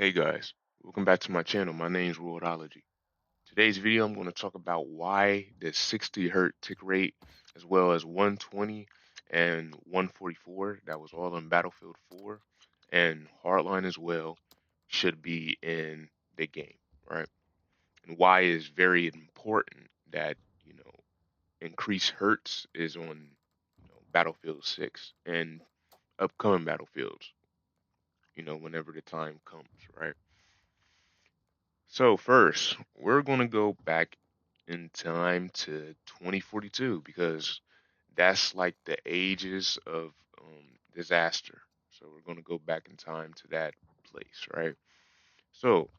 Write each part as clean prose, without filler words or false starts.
Hey guys, welcome back to my channel. My name's Worldology. Today's video I'm going to talk about why the 60 hertz tick rate as well as 120 and 144 that was all in Battlefield 4 and Hardline as well should be in the game, right? And why is very important that, increased hertz is on, Battlefield 6 and upcoming battlefields, whenever the time comes, right? So first, we're going to go back in time to 2042 because that's like the ages of disaster. So we're going to go back in time to that place, right? So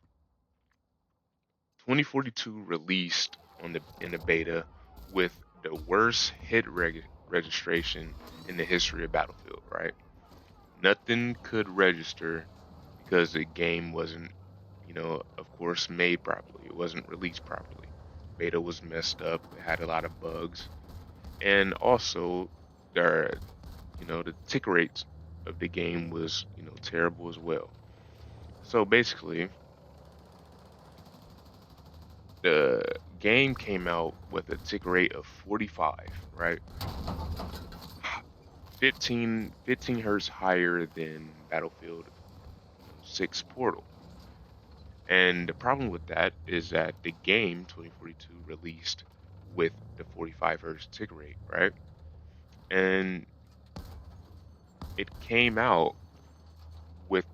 2042 released on the in the beta with the worst hit registration in the history of Battlefield, right? Nothing could register because the game wasn't, of course, made properly. It wasn't released properly. Beta was messed up. It had a lot of bugs, and also there, the tick rates of the game was, terrible as well. So basically, the game came out with a tick rate of 45, right? 15 hertz higher than Battlefield 6 Portal. And the problem with that is that the game 2042 released with the 45 hertz tick rate, right? And it came out with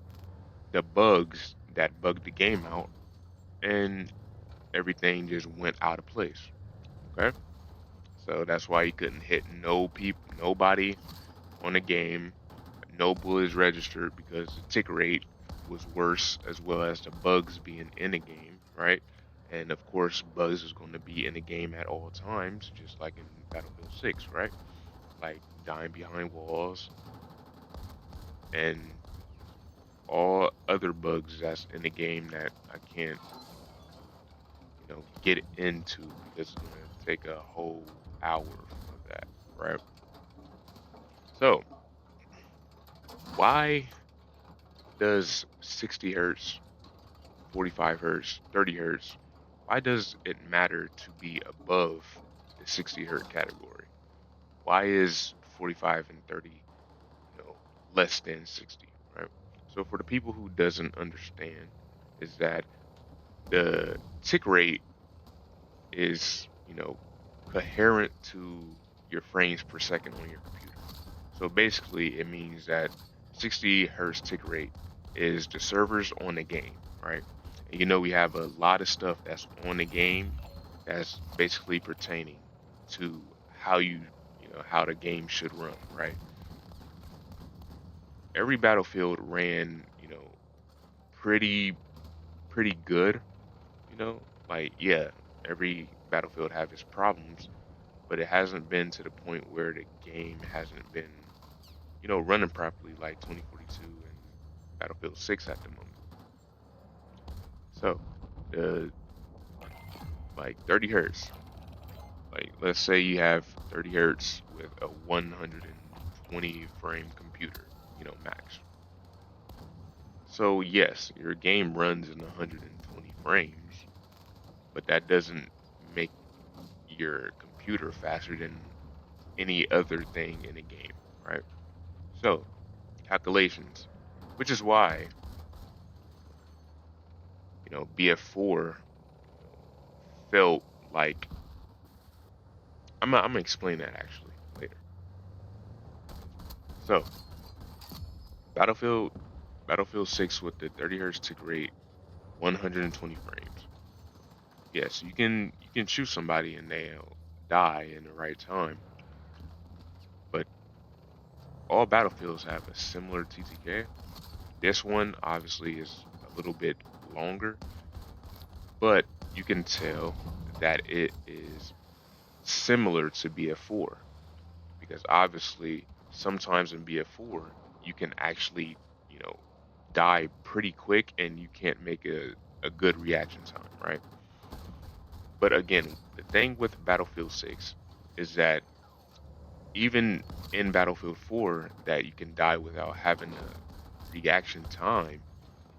the bugs that bugged the game out, and everything just went out of place. Okay, so that's why you couldn't hit nobody on the game. No bullets registered because the tick rate was worse, as well as the bugs being in the game, right? And of course, bugs is going to be in the game at all times, just like in Battlefield 6, right? Like dying behind walls and all other bugs that's in the game that I can't, get into because it's going to take a whole hour for that, right? So, why does 60 hertz 45 hertz, 30 hertz, why does it matter to be above the 60 hertz category? Why is 45 and 30, less than 60, right? So for the people who doesn't understand is that the tick rate is, coherent to your frames per second on your computer. So basically it means that 60 hertz tick rate is the servers on the game, right? And we have a lot of stuff that's on the game that's basically pertaining to how how the game should run, right? Every battlefield ran, pretty pretty good, like yeah, every battlefield have its problems, but it hasn't been to the point where the game hasn't been, running properly like 2042 and Battlefield 6 at the moment. So, the like 30 hertz, like let's say you have 30 hertz with a 120 frame computer, max. So yes, your game runs in 120 frames, but that doesn't make your computer faster than any other thing in a game, right? So, calculations, which is why, BF4, felt like I'm gonna explain that actually later. So, Battlefield Battlefield 6 with the 30 hertz tick rate, 120 frames. Yes, you can shoot somebody and they'll die in the right time, but all battlefields have a similar TTK. This one obviously is a little bit longer, but you can tell that it is similar to BF4 because obviously sometimes in BF4 you can actually, you know, die pretty quick and you can't make a good reaction time, right? But again, the thing with Battlefield 6 is that even in Battlefield 4 that you can die without having a reaction time,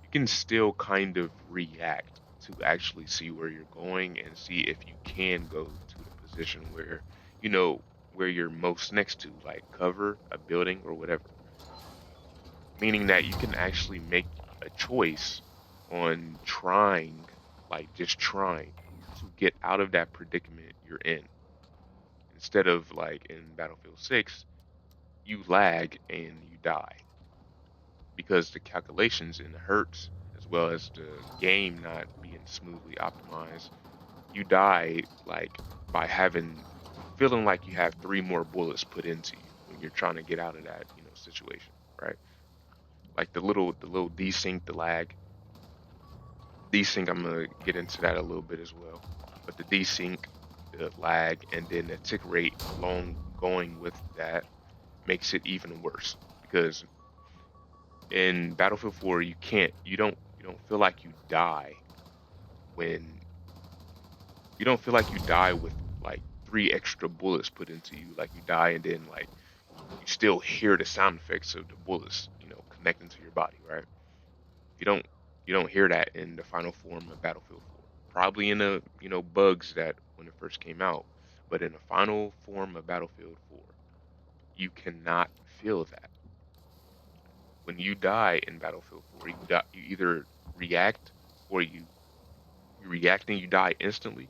you can still kind of react to actually see where you're going and see if you can go to the position where you know where you're most next to, like cover, a building, or whatever. Meaning that you can actually make a choice on trying, like just trying to get out of that predicament you're in. Instead of like in Battlefield 6, you lag and you die because the calculations in the hertz, as well as the game not being smoothly optimized, you die like by having feeling like you have three more bullets put into you when you're trying to get out of that, situation, right? Like the little desync, the lag. Desync, I'm gonna get into that a little bit as well. But the desync, the lag, and then the tick rate along going with that makes it even worse because in Battlefield 4 you don't feel like you die when you don't feel like you die with like three extra bullets put into you. Like you die and then like you still hear the sound effects of the bullets, connecting to your body, right? You don't you don't hear that in the final form of Battlefield 4. Probably in the, bugs that when it first came out, but in the final form of Battlefield 4, you cannot feel that. When you die in Battlefield 4, you either react or you react and you die instantly,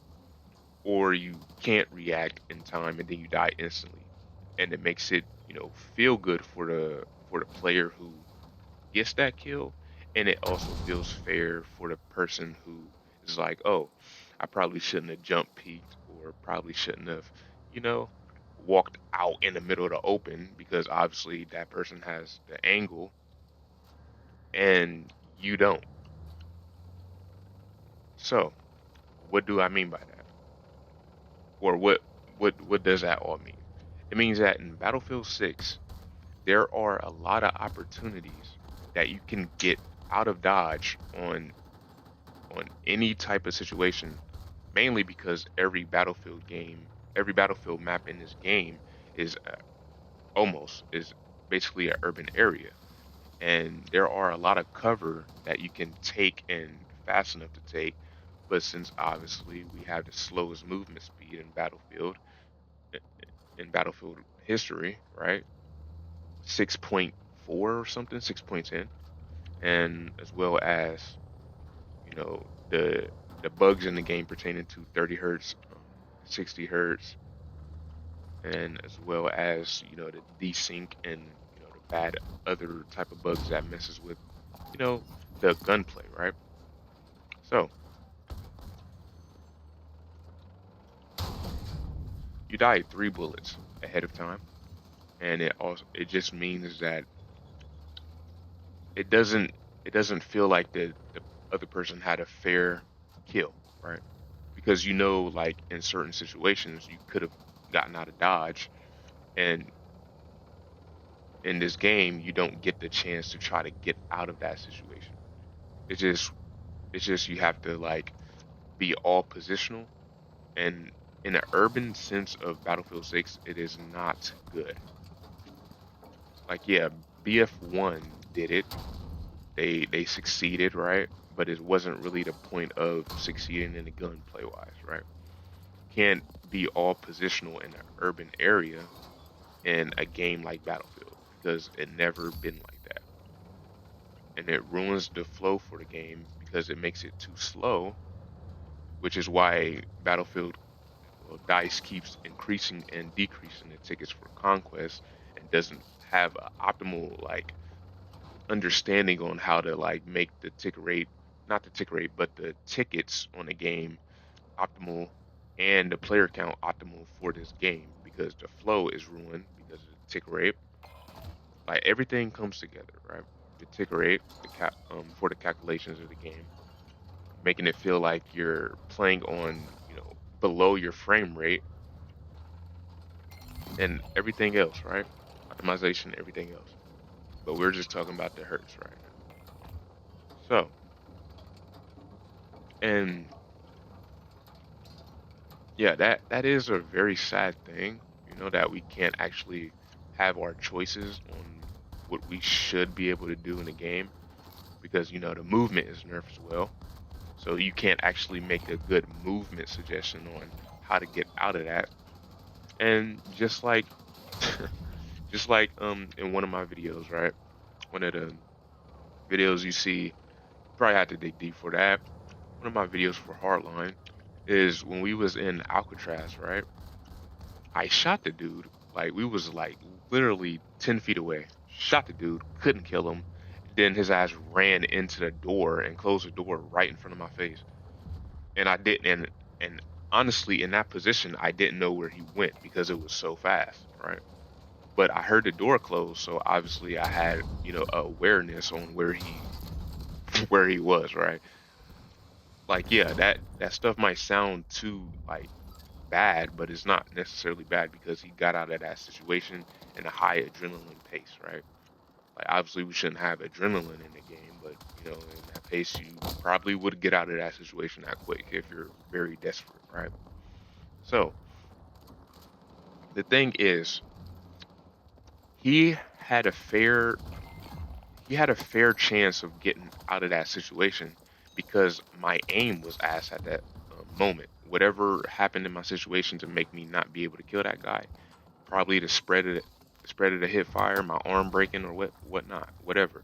or you can't react in time and then you die instantly. And it makes it, feel good for the player who gets that kill, and it also feels fair for the person who is like, oh, I probably shouldn't have jump peeked or probably shouldn't have, you know, walked out in the middle of the open because obviously that person has the angle and you don't. So, what do I mean by that? Or what does that all mean? It means that in Battlefield 6, there are a lot of opportunities that you can get out of dodge on any type of situation, mainly because every battlefield map in this game is almost is basically an urban area, and there are a lot of cover that you can take and fast enough to take. But since obviously we have the slowest movement speed in Battlefield history, right? 6.4 or something, 6.10, and as well as the bugs in the game pertaining to 30 hertz, 60 hertz, and as well as the desync and the bad other type of bugs that messes with you know the gunplay, right? So you die three bullets ahead of time, and it just means that it doesn't it doesn't feel like the other person had a fair kill, right? Because like in certain situations you could have gotten out of dodge, and in this game you don't get the chance to try to get out of that situation. It's just it's just you have to like be all positional, and in an urban sense of Battlefield 6 it is not good. Like yeah, BF1 did it. They succeeded, right? But it wasn't really the point of succeeding in the gunplay wise, right? Can't be all positional in an urban area in a game like Battlefield because it never been like that. And it ruins the flow for the game because it makes it too slow, which is why Battlefield, well, DICE keeps increasing and decreasing the tickets for conquest and doesn't have an optimal like understanding on how to like make the ticket rate, not the ticket rate, but the tickets on the game optimal and the player count optimal for this game because the flow is ruined because of the tick rate. Like everything comes together, right? The tick rate, for the calculations of the game, making it feel like you're playing on, below your frame rate and everything else, right? Optimization, everything else. But we're just talking about the hertz right now. So, and yeah, that is a very sad thing, that we can't actually have our choices on what we should be able to do in the game because the movement is nerfed as well. So you can't actually make a good movement suggestion on how to get out of that. And just like just like in one of my videos, right? One of the videos you see, probably had to dig deep for that. One of my videos for Hardline is when we was in Alcatraz, right? I shot the dude. Like we was like literally 10 feet away. Shot the dude, couldn't kill him. Then his ass ran into the door and closed the door right in front of my face. And I didn't and honestly in that position I didn't know where he went because it was so fast, right? But I heard the door close, so obviously I had, awareness on where he where he was, right? Like yeah, that stuff might sound too like bad, but it's not necessarily bad because he got out of that situation in a high adrenaline pace, right? Like obviously we shouldn't have adrenaline in the game, but in that pace you probably would get out of that situation that quick if you're very desperate, right? So the thing is, he had a fair he had a fair chance of getting out of that situation because my aim was ass at that moment. Whatever happened in my situation to make me not be able to kill that guy, probably the spread of the hip fire, my arm breaking or whatnot, whatever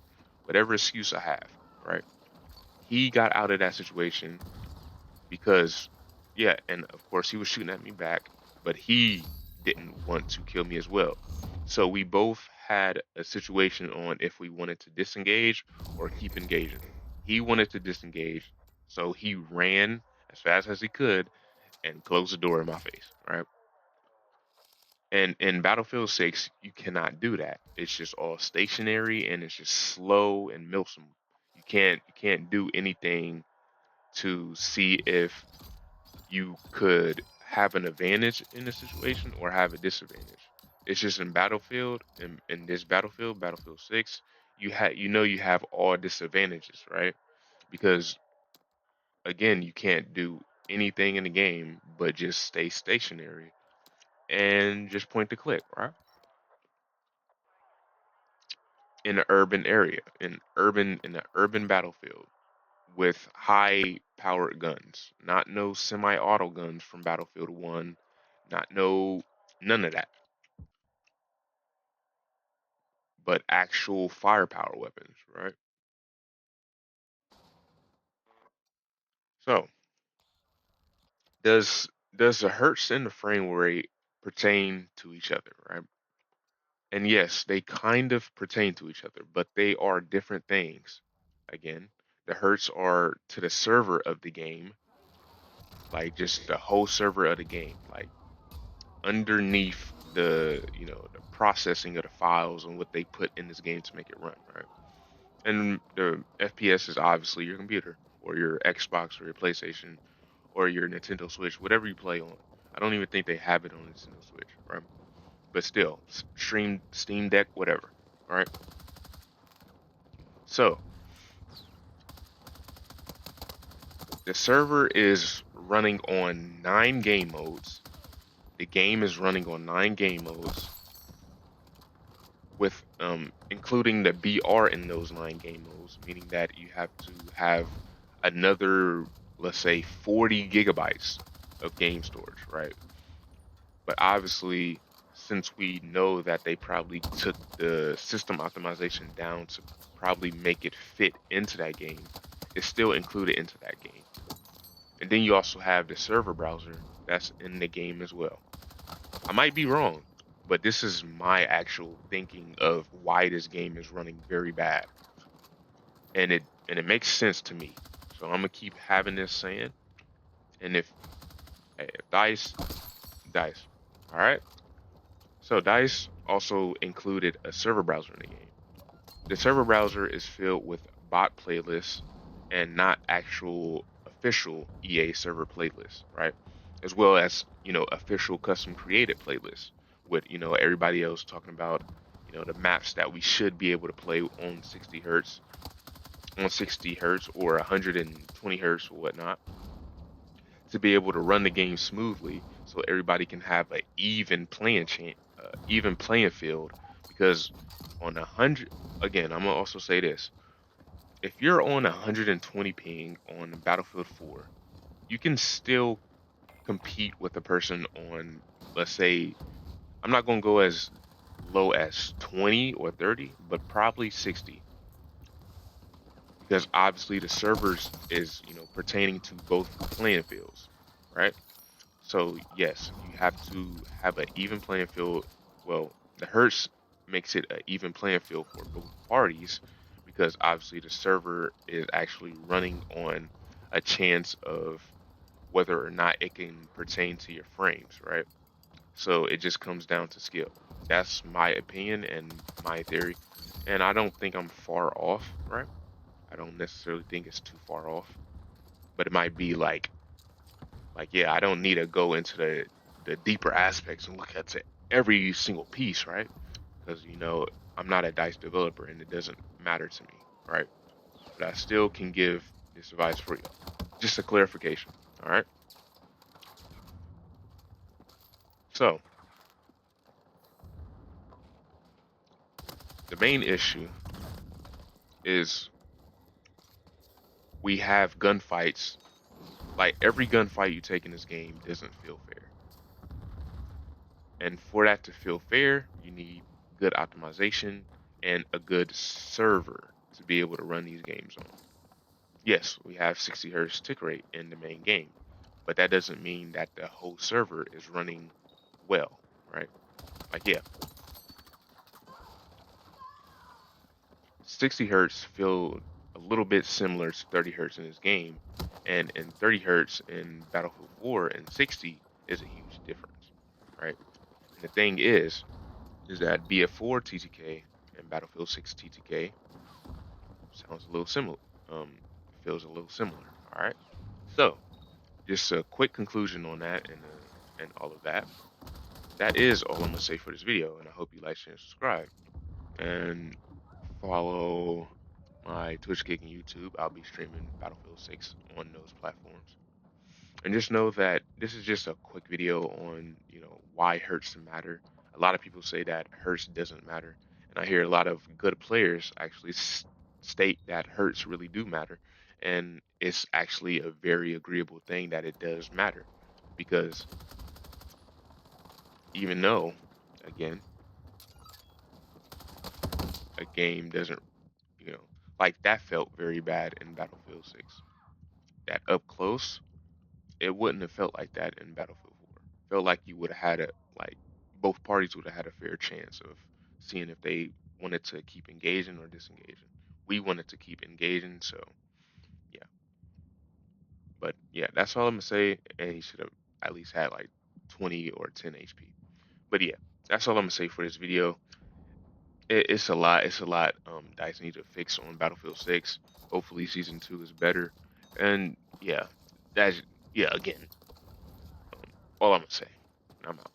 excuse I have, right? He got out of that situation because, yeah, and of course he was shooting at me back, but he didn't want to kill me as well. So we both had a situation on if we wanted to disengage or keep engaging. He wanted to disengage, so he ran as fast as he could and closed the door in my face, right? And in Battlefield 6, you cannot do that. It's just all stationary and it's just slow and milsome. You can't do anything to see if you could have an advantage in the situation or have a disadvantage. It's just in Battlefield, in this Battlefield, Battlefield 6, you have all disadvantages, right? Because again, you can't do anything in the game but just stay stationary and just point to click, right? In an urban area, in an urban battlefield with high powered guns, not no semi-auto guns from Battlefield 1, not no none of that, but actual firepower weapons, right? So, does does the hertz and the frame rate pertain to each other, right? And yes, they kind of pertain to each other, but they are different things. Again, the hertz are to the server of the game, like just the whole server of the game, like underneath the processing of the files and what they put in this game to make it run, right? And the FPS is obviously your computer or your Xbox or your PlayStation or your Nintendo Switch, whatever you play on. I don't even think they have it on Nintendo Switch, right? But still, stream, Steam Deck, whatever, right? So the server is running on 9 game modes. The game is running on 9 game modes with including the BR in those 9 game modes, meaning that you have to have another, let's say, 40 gigabytes of game storage, right? But obviously, since we know that they probably took the system optimization down to probably make it fit into that game, it's still included into that game. And then you also have the server browser that's in the game as well. I might be wrong, but this is my actual thinking of why this game is running very bad, and it makes sense to me. So I'm gonna keep having this saying, and if dice, all right. So dice also included a server browser in the game. The server browser is filled with bot playlists and not actual official EA server playlists, right? As well as, official custom created playlists with, everybody else talking about, the maps that we should be able to play on 60 hertz or 120 hertz or whatnot to be able to run the game smoothly so everybody can have an even playing field because on 100, again, I'm gonna also say this, if you're on 120 ping on Battlefield 4, you can still compete with a person on, let's say, I'm not going to go as low as 20 or 30, but probably 60, because obviously the servers is, pertaining to both playing fields, right? So yes, you have to have an even playing field. Well, the Hertz makes it an even playing field for both parties because obviously the server is actually running on a chance of whether or not it can pertain to your frames, right? So it just comes down to skill. That's my opinion and my theory. And I don't think I'm far off, right? I don't necessarily think it's too far off, but it might be like yeah, I don't need to go into the deeper aspects and look at every single piece, right? Because I'm not a dice developer and it doesn't matter to me, right? But I still can give this advice for y'all. Just a clarification, all right? So the main issue is we have gunfights. Like every gunfight you take in this game doesn't feel fair. And for that to feel fair, you need good optimization and a good server to be able to run these games on. Yes, we have 60 hertz tick rate in the main game, but that doesn't mean that the whole server is running well, right? Like, yeah, 60 hertz feel a little bit similar to 30 hertz in this game, and in 30 hertz in Battlefield 4 and 60 is a huge difference, right? And the thing is that BF4 TTK and Battlefield 6 TTK sounds a little similar. Feels a little similar. All right. So just a quick conclusion on that and all of that. That is all I'm gonna say for this video, and I hope you like, share, and subscribe, and follow my Twitch gig and YouTube. I'll be streaming Battlefield 6 on those platforms. And just know that this is just a quick video on, why Hertz matter. A lot of people say that Hertz doesn't matter, and I hear a lot of good players actually state that Hertz really do matter, and it's actually a very agreeable thing that it does matter, because even though, again, a game doesn't, you know, like that felt very bad in Battlefield 6. That up close, it wouldn't have felt like that in Battlefield 4. Felt like you would have had like both parties would have had a fair chance of seeing if they wanted to keep engaging or disengaging. We wanted to keep engaging, so yeah. But yeah, that's all I'm gonna say. And he should have at least had like 20 or 10 HP. But yeah, that's all I'm gonna say for this video. It's a lot. It's a lot. DICE need to fix on Battlefield 6. Hopefully, season 2 is better. And yeah, that's yeah. Again, all I'm gonna say. I'm out.